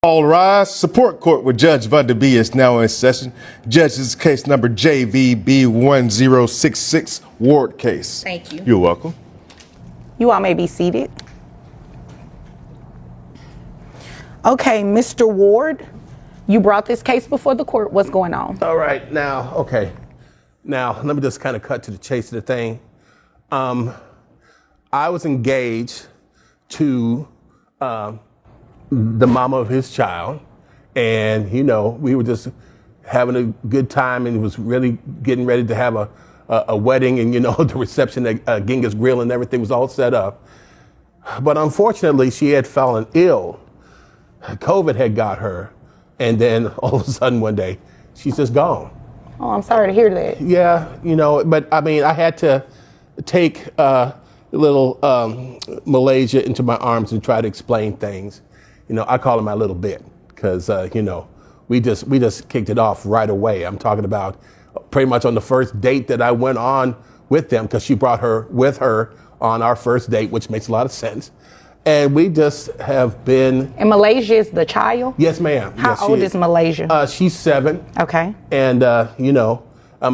All rise. Support court with Judge Van der Bee is now in session. Judge, this is case number JVB1066, Ward case. Thank you. You're welcome. You all may be seated. Okay, Mr. Ward, you brought this case before the court. What's going on? All right, now, let me just kind of cut to the chase of the thing. I was engaged to the mama of his child, and we were just having a good time, and was really getting ready to have a wedding, and the reception at Genghis Grill and everything was all set up. But unfortunately, she had fallen ill. COVID had got her, and then all of a sudden one day, she's just gone. Oh, I'm sorry to hear that. Yeah, but I mean, I had to take little Malaysia into my arms and try to explain things. I call her my little bit because, we just kicked it off right away. I'm talking about pretty much on the first date that I went on with them, because she brought her with her on our first date, which makes a lot of sense. And we just have been. And Malaysia is the child? Yes, ma'am. How old is Malaysia? She's 7. Okay. And,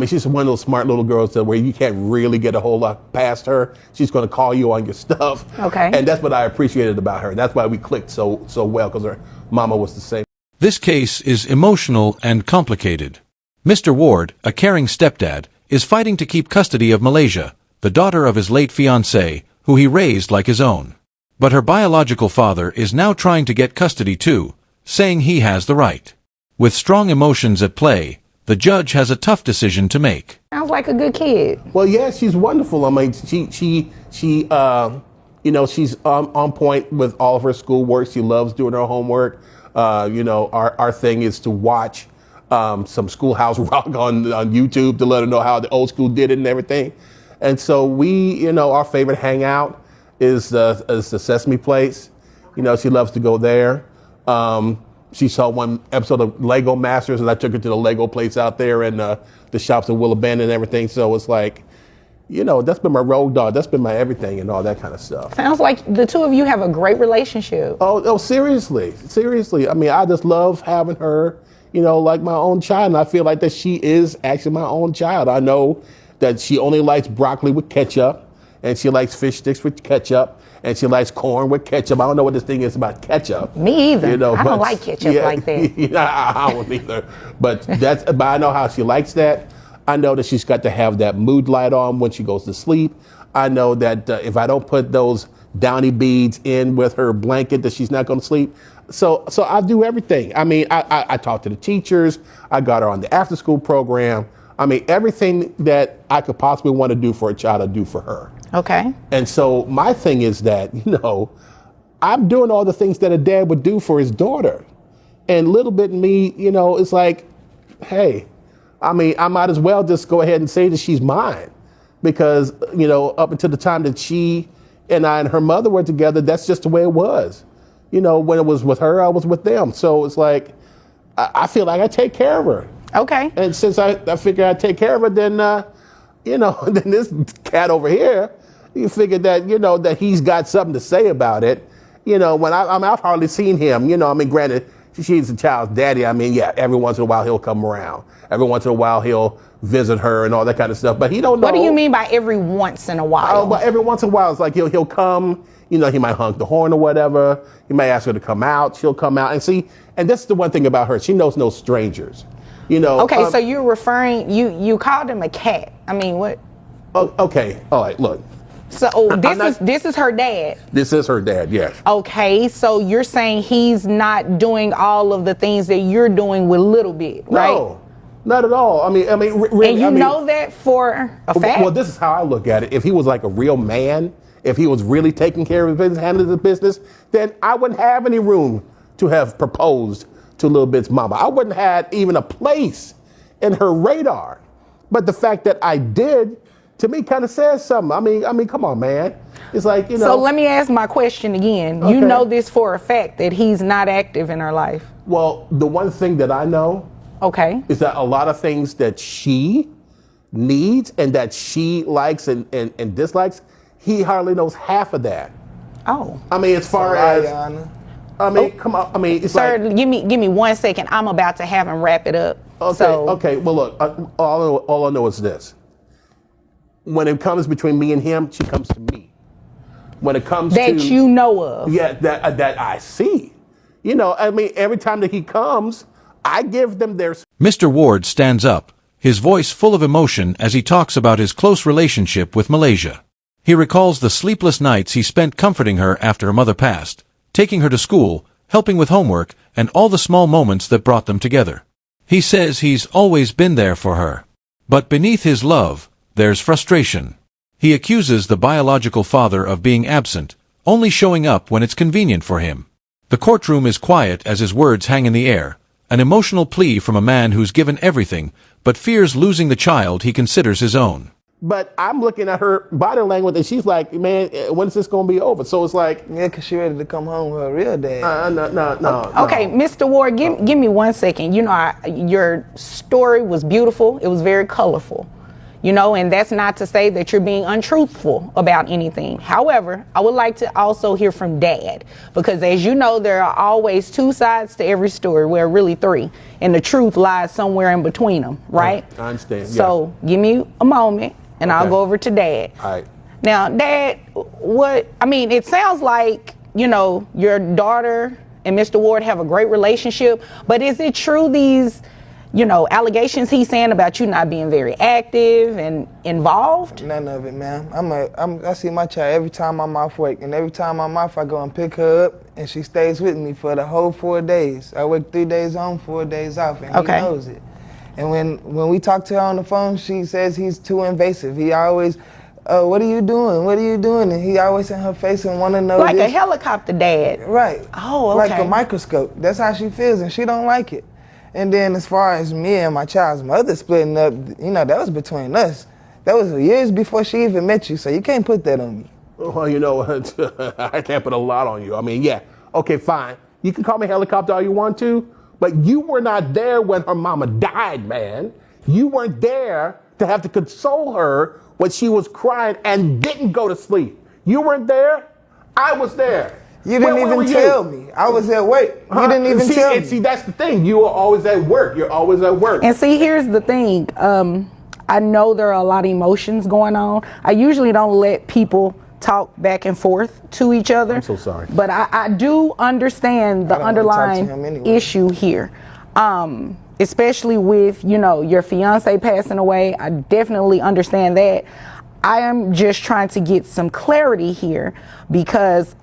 she's one of those smart little girls where you can't really get a whole lot past her. She's going to call you on your stuff. Okay. And that's what I appreciated about her. That's why we clicked so well, because her mama was the same. This case is emotional and complicated. Mr. Ward, a caring stepdad, is fighting to keep custody of Malaysia, the daughter of his late fiancée, who he raised like his own. But her biological father is now trying to get custody too, saying he has the right. With strong emotions at play, the judge has a tough decision to make. Sounds like a good kid. Well, yeah, she's wonderful. I mean, she's on point with all of her schoolwork. She loves doing her homework. Our thing is to watch some Schoolhouse Rock on YouTube to let her know how the old school did it and everything. And so our favorite hangout is the Sesame Place. She loves to go there. She saw one episode of Lego Masters, and I took her to the Lego place out there and the shops in Willow Bend and everything. So it's like, that's been my road dog. That's been my everything and all that kind of stuff. Sounds like the two of you have a great relationship. Oh, seriously. I mean, I just love having her, like my own child. And I feel like that she is actually my own child. I know that she only likes broccoli with ketchup, and she likes fish sticks with ketchup, and she likes corn with ketchup. I don't know what this thing is about ketchup. Me either. I don't like ketchup like that. I don't either. But I know how she likes that. I know that she's got to have that mood light on when she goes to sleep. I know that if I don't put those downy beads in with her blanket, that she's not going to sleep. So I do everything. I mean, I talk to the teachers. I got her on the after school program. I mean, everything that I could possibly want to do for a child, I do for her. Okay. And so my thing is that, I'm doing all the things that a dad would do for his daughter. And little bit in me, it's like, hey, I mean, I might as well just go ahead and say that she's mine. Because, up until the time that she and I and her mother were together, that's just the way it was. When it was with her, I was with them. So it's like, I feel like I take care of her. Okay. And since I figure I take care of her, then, then this cat over here, you figure that, that he's got something to say about it. When I've hardly seen him, granted, she's a child's daddy. I mean, yeah, every once in a while he'll come around. Every once in a while he'll visit her and all that kind of stuff. But he don't know. What do you mean by every once in a while? But every once in a while, it's like he'll come, he might honk the horn or whatever. He might ask her to come out. She'll come out and see. And that's the one thing about her. She knows no strangers. Okay, so you're referring, you called him a cat. I mean, what? Okay, all right, look. So this is her dad? This is her dad, yes. Okay, so you're saying he's not doing all of the things that you're doing with Little Bit, right? No, not at all. I mean, really, and know that for a fact? Well, this is how I look at it. If he was like a real man, if he was really taking care of his business, handling the business, then I wouldn't have any room to have proposed to Little Bit's mama. I wouldn't have even a place in her radar. But the fact that I did, to me, kind of says something. I mean, come on, man. It's like, So let me ask my question again. Okay. You know this for a fact that he's not active in her life. Well, the one thing that I know, okay, is that a lot of things that she needs and that she likes and dislikes, he hardly knows half of that. Oh. I mean, as far as I mean, come on. I mean, it's Sir, like, give me 1 second. I'm about to have him wrap it up. okay, So, okay. Well, look, all I know is this. When it comes between me and him, she comes to me. When it comes that to you know of. yeah, that I see. You know, I mean, every time that he comes, I give them their. Mr. Ward stands up, his voice full of emotion as he talks about his close relationship with Malaysia. He recalls the sleepless nights he spent comforting her after her mother passed, taking her to school, helping with homework, and all the small moments that brought them together. He says he's always been there for her. But beneath his love, there's frustration. He accuses the biological father of being absent, only showing up when it's convenient for him. The courtroom is quiet as his words hang in the air, an emotional plea from a man who's given everything, but fears losing the child he considers his own. But I'm looking at her body language, and she's like, "Man, when is this going to be over?" So it's like, yeah, because she ready to come home with her real dad. no. Okay, Mr. Ward, give me 1 second. You know, your story was beautiful. It was very colorful. You know, and that's not to say that you're being untruthful about anything. However, I would like to also hear from Dad, because as you know, there are always two sides to every story, well, really three, and the truth lies somewhere in between them, right? I understand. So give me a moment, and I'll go over to Dad. All right. Now, Dad, it sounds like, you know, your daughter and Mr. Ward have a great relationship, but is it true these, you know, allegations he's saying about you not being very active and involved? None of it, ma'am. I see my child every time I'm off work, and every time I'm off, I go and pick her up, and she stays with me for the whole 4 days. I work 3 days on, 4 days off, and he knows it. And when we talk to her on the phone, she says he's too invasive. He always, what are you doing? What are you doing? And he always in her face and want to know like this. a helicopter dad. Right. Oh, okay. Like a microscope. That's how she feels, and she don't like it. And then as far as me and my child's mother splitting up, you know, that was between us. That was years before she even met you, so you can't put that on me. Well, you know, I can't put a lot on you. I mean, yeah, okay, fine. You can call me helicopter all you want to, but you were not there when her mama died, man. You weren't there to have to console her when she was crying and didn't go to sleep. You weren't there. I was there. You didn't even tell me. I was at work. You didn't even tell me. See, that's the thing. You are always at work. You're always at work. And see, here's the thing. I know there are a lot of emotions going on. I usually don't let people talk back and forth to each other. I'm so sorry. But I do understand the underlying issue here. Especially with, you know, your fiance passing away. I definitely understand that. I am just trying to get some clarity here because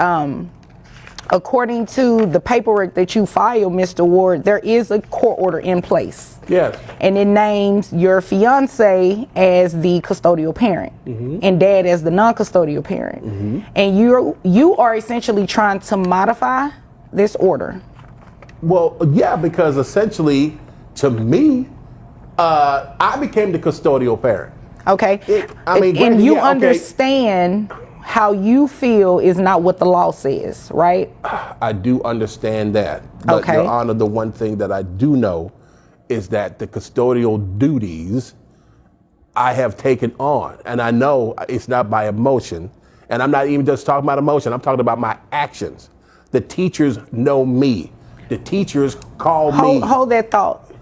according to the paperwork that you filed, Mr. Ward, there is a court order in place. Yes. And it names your fiance as the custodial parent and dad as the non-custodial parent. And you are essentially trying to modify this order. Well, yeah, because essentially, to me, I became the custodial parent. Okay. And you understand how you feel is not what the law says, right? I do understand that. But Your Honor, the one thing that I do know is that the custodial duties I have taken on, and I know it's not by emotion, and I'm not even just talking about emotion, I'm talking about my actions. The teachers know me. The teachers call me. Hold that thought.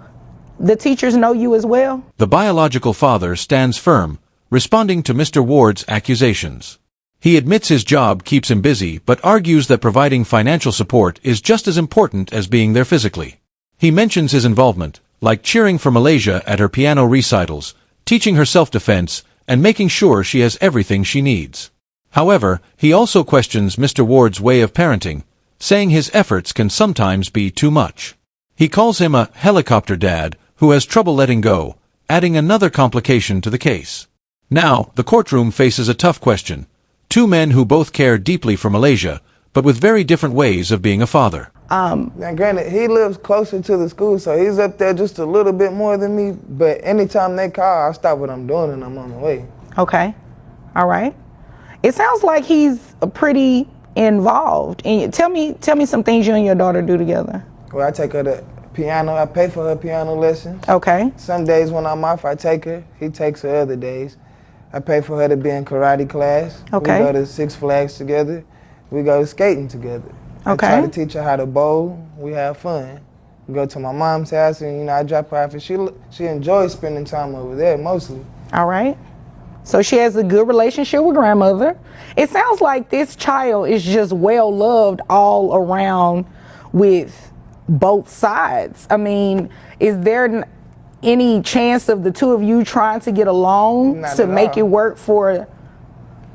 The teachers know you as well? The biological father stands firm, responding to Mr. Ward's accusations. He admits his job keeps him busy, but argues that providing financial support is just as important as being there physically. He mentions his involvement, like cheering for Malaysia at her piano recitals, teaching her self-defense, and making sure she has everything she needs. However, he also questions Mr. Ward's way of parenting, saying his efforts can sometimes be too much. He calls him a helicopter dad who has trouble letting go, adding another complication to the case. Now, the courtroom faces a tough question. Two men who both care deeply for Malaysia, but with very different ways of being a father. Now, granted, he lives closer to the school, so he's up there just a little bit more than me. But anytime they call, I stop what I'm doing and I'm on the way. Okay. All right. It sounds like he's pretty involved. And tell me some things you and your daughter do together. Well, I take her to piano. I pay for her piano lessons. Okay. Some days when I'm off, I take her. He takes her other days. I pay for her to be in karate class. Okay. We go to Six Flags together. We go skating together. I try to teach her how to bowl. We have fun. We go to my mom's house and, I drop her off and she enjoys spending time over there mostly. All right. So she has a good relationship with grandmother. It sounds like this child is just well loved all around with both sides. I mean, is there any chance of the two of you trying to get along to make it work for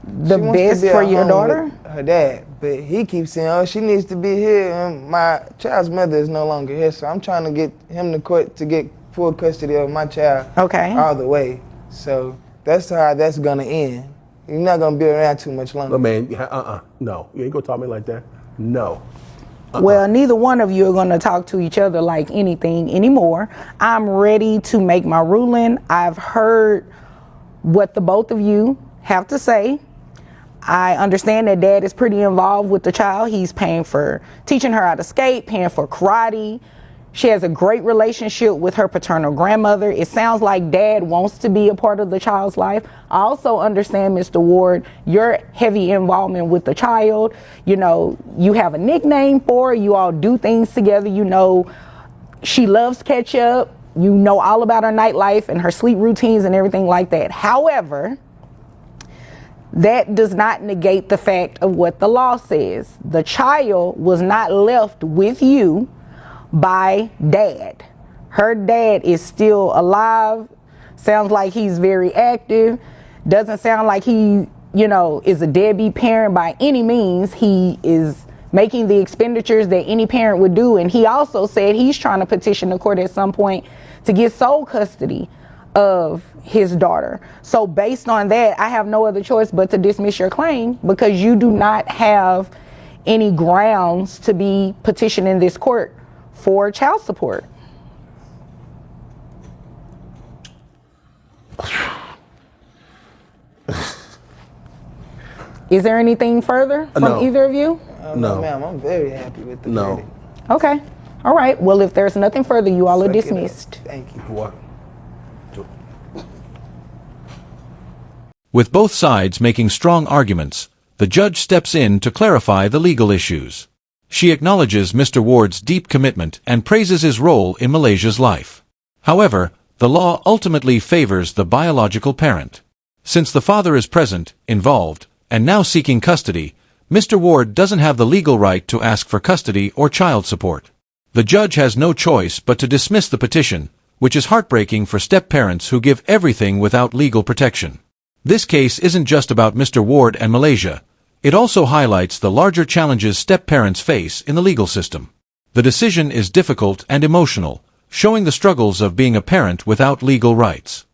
the best for your daughter? Her dad, but he keeps saying, "Oh, she needs to be here," and my child's mother is no longer here. So I'm trying to get him to court to get full custody of my child. Okay. All the way. So that's how that's gonna end. You're not gonna be around too much longer. Look, man, no, you ain't gonna talk to me like that. No. Well, neither one of you are going to talk to each other like anything anymore. I'm ready to make my ruling. I've heard what the both of you have to say. I understand that dad is pretty involved with the child. He's paying for teaching her how to skate, paying for karate. She has a great relationship with her paternal grandmother. It sounds like dad wants to be a part of the child's life. I also understand, Mr. Ward, your heavy involvement with the child. You have a nickname for her. You all do things together. She loves ketchup. You know all about her nightlife and her sleep routines and everything like that. However, that does not negate the fact of what the law says. The child was not left with you by dad. Her dad is still alive. Sounds like he's very active. Doesn't sound like he, is a deadbeat parent by any means. He is making the expenditures that any parent would do. And he also said he's trying to petition the court at some point to get sole custody of his daughter. So based on that, I have no other choice but to dismiss your claim because you do not have any grounds to be petitioning this court for child support. Is there anything further from either of you? No, ma'am, I'm very happy with the verdict. Okay. All right. Well, if there's nothing further, you all are dismissed. Thank you. What? With both sides making strong arguments, the judge steps in to clarify the legal issues. She acknowledges Mr. Ward's deep commitment and praises his role in Malaysia's life. However, the law ultimately favors the biological parent. Since the father is present, involved, and now seeking custody, Mr. Ward doesn't have the legal right to ask for custody or child support. The judge has no choice but to dismiss the petition, which is heartbreaking for step-parents who give everything without legal protection. This case isn't just about Mr. Ward and Malaysia. It also highlights the larger challenges step-parents face in the legal system. The decision is difficult and emotional, showing the struggles of being a parent without legal rights.